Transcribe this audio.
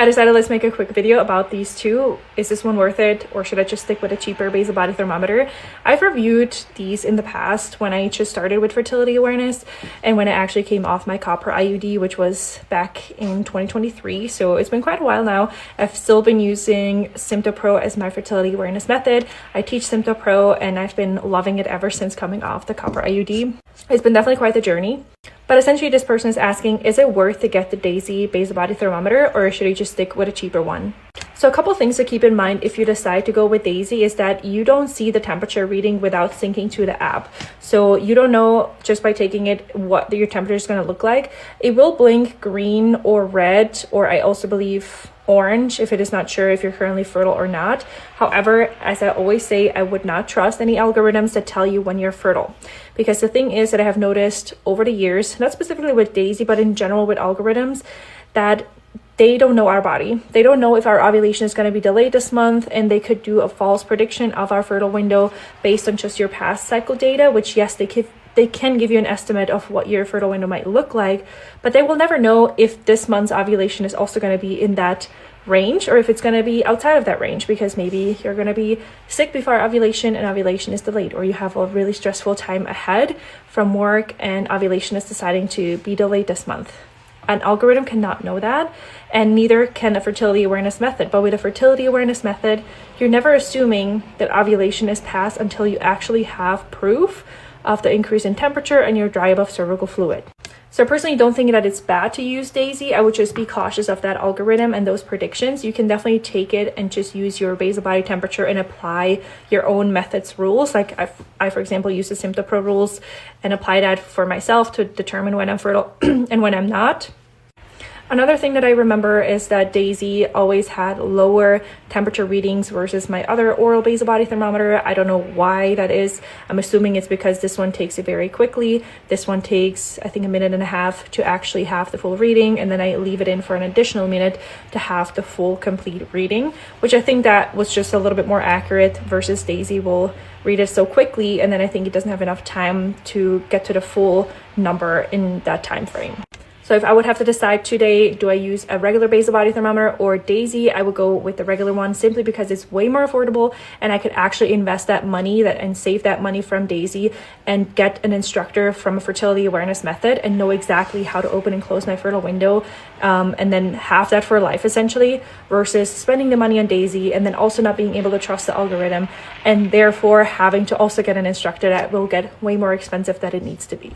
I decided let's make a quick video about these two. Is this one worth it, or should I just stick with a cheaper basal body thermometer? I've reviewed these in the past when I just started with fertility awareness and when I actually came off my copper IUD, which was back in 2023. So it's been quite a while now. I've still been using Symptopro as my fertility awareness method. I teach Symptopro and I've been loving it ever since coming off the copper IUD. It's been definitely quite the journey. But essentially this person is asking, is it worth to get the Daisy basal body thermometer, or should I just stick with a cheaper one? So a couple things to keep in mind if you decide to go with Daisy is that you don't see the temperature reading without syncing to the app. So you don't know just by taking it what your temperature is going to look like. It will blink green or red, or I also believe orange if it is not sure if you're currently fertile or not. However, as I always say, I would not trust any algorithms that tell you when you're fertile, because the thing is that I have noticed over the years, not specifically with Daisy, but in general with algorithms, that they don't know our body. They don't know if our ovulation is going to be delayed this month, and they could do a false prediction of our fertile window based on just your past cycle data, which yes, they can give you an estimate of what your fertile window might look like, but they will never know if this month's ovulation is also going to be in that range or if it's going to be outside of that range, because maybe you're going to be sick before ovulation and ovulation is delayed, or you have a really stressful time ahead from work and ovulation is deciding to be delayed this month. An algorithm cannot know that, and neither can a fertility awareness method. But with a fertility awareness method, you're never assuming that ovulation is past until you actually have proof of the increase in temperature and you're dry above cervical fluid. So personally, don't think that it's bad to use Daisy. I would just be cautious of that algorithm and those predictions. You can definitely take it and just use your basal body temperature and apply your own methods rules. Like I for example, use the Symptopro rules and apply that for myself to determine when I'm fertile and when I'm not. Another thing that I remember is that Daisy always had lower temperature readings versus my other oral basal body thermometer. I don't know why that is. I'm assuming it's because this one takes it very quickly. This one takes, I think, 1.5 minutes to actually have the full reading, and then I leave it in for an additional minute to have the full complete reading, which I think that was just a little bit more accurate versus Daisy will read it so quickly, and then I think it doesn't have enough time to get to the full number in that time frame. So if I would have to decide today, do I use a regular basal body thermometer or Daisy, I would go with the regular one simply because it's way more affordable, and I could actually invest that money and save that money from Daisy and get an instructor from a fertility awareness method and know exactly how to open and close my fertile window, and then have that for life essentially, versus spending the money on Daisy and then also not being able to trust the algorithm, and therefore having to also get an instructor that will get way more expensive than it needs to be.